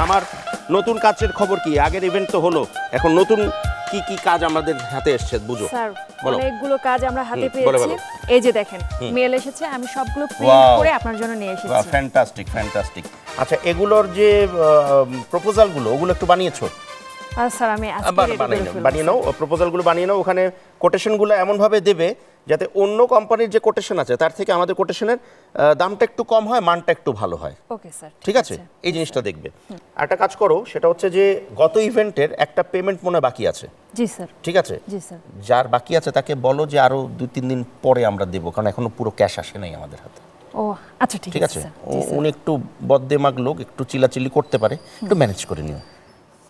আমার নতুন কাজের খবর কি? আগের ইভেন্ট তো হলো, এখন নতুন কি কি কাজ আমাদের হাতে এসেছে বুঝো। স্যার বলো। অনেকগুলো কাজ আমরা হাতে বলো, পেয়েছি। বলো। এই যে দেখেন মেল এসেছে, আমি সবগুলো প্রিন্ট Wow! করে আপনার জন্য নিয়ে এসেছি। Fantastic fantastic. আচ্ছা, এগুলোর যে প্রপোজালগুলো ওগুলো একটু বানিয়েছো? স্যার আমি আজকে ready করে ফেলবো, বানিয়ে নাও, প্রপোজালগুলো বানিয়ে নাও। ওখানে কোটেশনগুলো এমনভাবে দেবে যাতে অন্য কোম্পানির যে কোটেশন আছে তার থেকে আমাদের কোটেশনের দামটা একটু কম হয়, মানটা একটু ভালো হয়। ওকে স্যার, ঠিক আছে, এই জিনিসটা দেখবে। একটা কাজ করো, সেটা হচ্ছে যে গত ইভেন্টের একটা পেমেন্ট মনে হয় বাকি আছে। জি স্যার। ঠিক আছে, জি স্যার। যার বাকি আছে তাকে বলো যে আরো 2-3 দিন পরে আমরা দেবো, কারণ এখনো পুরো ক্যাশ আসে নাই আমাদের হাতে। ও আচ্ছা, ঠিক আছে, স্যার। জি, স্যার। উনি একটু বদ্দেমাগ লোক, একটু চিল্লাচিল্লি করতে পারে, একটু ম্যানেজ করে নিও।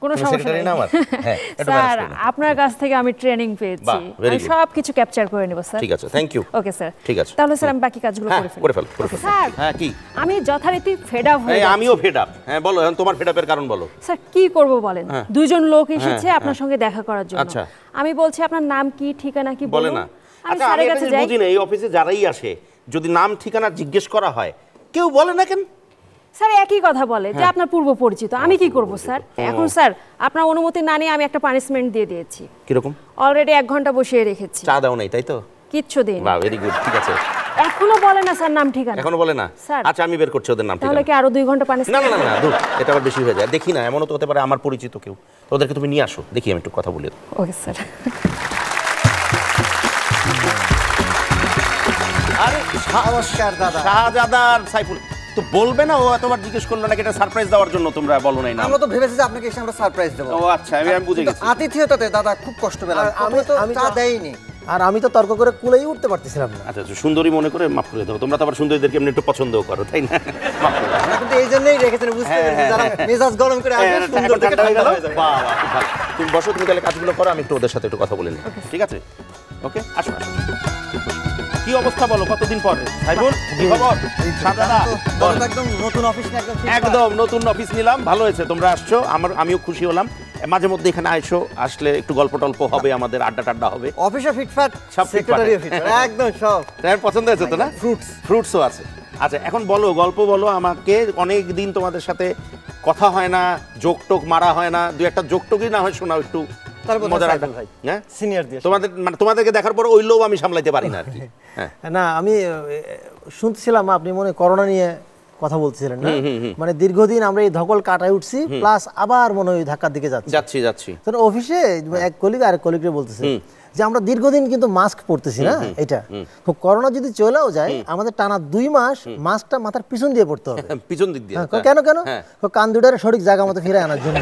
কোনো তুমি সমস্যা secretary নেই না আমার? হ্যাঁ, একটু manage স্যার করে নিও। আপনার কাছ থেকে আমি ট্রেনিং পেয়েছি, বাহ, very আমি good. সব কিছু ক্যাপচার করে নেব স্যার। ঠিক আছে, থ্যাংক ইউ। ওকে স্যার, ঠিক আছে। তাহলে স্যার আমি বাকি কাজগুলো হ্যাঁ, করে ফেলি। করে ফেল, করে ফেল। স্যার হ্যাঁ, কি? আমি যথারীতি ফেড আপ হয়ে এই যাচ্ছি। আমিও ফেড আপ। হ্যাঁ বলো, এখন তোমার ফেড আপের কারণ বলো। স্যার কি করব বলেন, হ্যাঁ। দুইজন লোক এসেছে হ্যাঁ, আপনার সঙ্গে দেখা করার জন্য। আচ্ছা। আমি বলছি আপনার নাম কি, ঠিকানা কি বলে বলুন। না। আমি আচ্ছা, আমি স্যারের একটা কাছে জিনিস যাই। বুঝি না, এই অফিসে যারাই আসে যদি নাম ঠিকানা জিজ্ঞেস করা হয় কেউ বলে না কেন? স্যার একই কথা বলে যে আপনার পূর্ব পরিচিত। আমি কি করব স্যার? এখন স্যার আপনার অনুমতি না নিয়ে আমি একটা পানিশমেন্ট দিয়ে দিয়েছি। কিরকম? অলরেডি 1 ঘন্টা বসিয়ে রেখেছি, চা দাও নাই, তাই তো? কিচ্ছু দিন। বাহ, ভেরি গুড। ঠিক আছে, এখনো বলে না স্যার নাম ঠিকানা। এখনো বলে না? স্যার। আচ্ছা, আমি বের করছি ওদের নাম তাহলে ঠিকানা। কি আরো 2 ঘন্টা না পানিশমেন্ট? না না না, দূর, এটা আবার বেশি হয়ে যায়। দেখি না, এমনও তো হতে পারে আমার পরিচিত কেউ, তো ওদেরকে তুমি নিয়ে আসো, দেখি আমি একটু কথা বলি। Okay sir. আরে নমস্কার দাদা। শাহজাদার সাইফুল তো বলবে না? ও এতবার জিজ্ঞেস করলো নাকি এটা সারপ্রাইজ দেওয়ার জন্য তোমরা বলো নাই না? আমরা তো ভেবেছি যে আপনাকে এসে আমরা সারপ্রাইজ দেবো। ও আচ্ছা, আমি বুঝে কিন্তু গেছি। আতিথেয়তাতে দাদা খুব কষ্ট পেলাম। আমি তো আমি চা দেইনি। আর আমি তো তর্ক করে কুলেই উঠতে পারতেছিলাম না। আচ্ছা আচ্ছা, সুন্দরী মনে করে মাফ করে দাও। তোমরা তো আবার সুন্দরীদেরকে এমনি একটু পছন্দও করো, তাই না? মাফ করে দাও। আমরা কিন্তু এই জন্যই রেখেছেন, বুঝতে পেরেছি যারা মেজাজ গরম করে আসবে হ্যাঁ, সুন্দর এখন থেকে ঠান্ডা হয়ে গেল। ঠান্ডা হয়ে যাবে। বাহ, বাহ, খুব ভালো। তুমি বসো, তুমি তাহলে কাজগুলো করো, আমি একটু ওদের সাথে একটু কথা বলে নিই। ঠিক আছে, ওকে, আসো আসো। কি অবস্থা বলো, কতদিন পর? সাইফুল, কি খবর? শাহজাদা, বল। দাদা তো একদম নতুন অফিস না, একদম একদম নতুন অফিস নিলাম, ভালো হয়েছে তোমরা আসছো, আমিও খুশি হলাম। মাঝে মধ্যে এখানে আসলে একটু গল্প টল্প হবে, আমাদের আড্ডা টাড্ডা হবে। অফিসে ফিটফাট, সব সেক্রেটারিও ফিটফাট। ফিটফাট, একদম সব। তোমার পছন্দ হয়েছে তো না? ফ্রুটসও আছে। আচ্ছা, এখন বলো, গল্প বলো আমাকে। অনেক দিন তোমাদের সাথে কথা হয় না, জোক টোক মারা হয় না, 2-একটা জোক টোকই না হয় শোনাও একটু। তারপর মজার সাইফুল আড্ডা। ভাই, হ্যাঁ, সিনিয়র দিয়ে। তোমাদেরকে দেখার পর ওই লোভ আমি সামলাইতে পারি না আর কি। হ্যাঁ, না, আমি শুনছিলাম আপনি মনে হয় করোনা নিয়ে কথা বলছিলেন না? মানে দীর্ঘদিন আমরা এই ধকল কাটায় উঠছি, প্লাস আবার মনে হয় ধাক্কার দিকে যাচ্ছি। যাচ্ছি। তো অফিসে এক কলিগ আরেক কলিগকে বলতেছে যে আমরা দীর্ঘদিন কিন্তু মাস্ক পরতেছি না, এটা তো করোনা যদি চলেও যায় আমাদের টানা 2 মাস মাস্কটা মাথার পিছন দিয়ে পড়তে হবে। পিছন দিক দিয়ে। কেন হ্যাঁ। কান দুটারে সঠিক জায়গা মতো ফিরে আনার জন্য।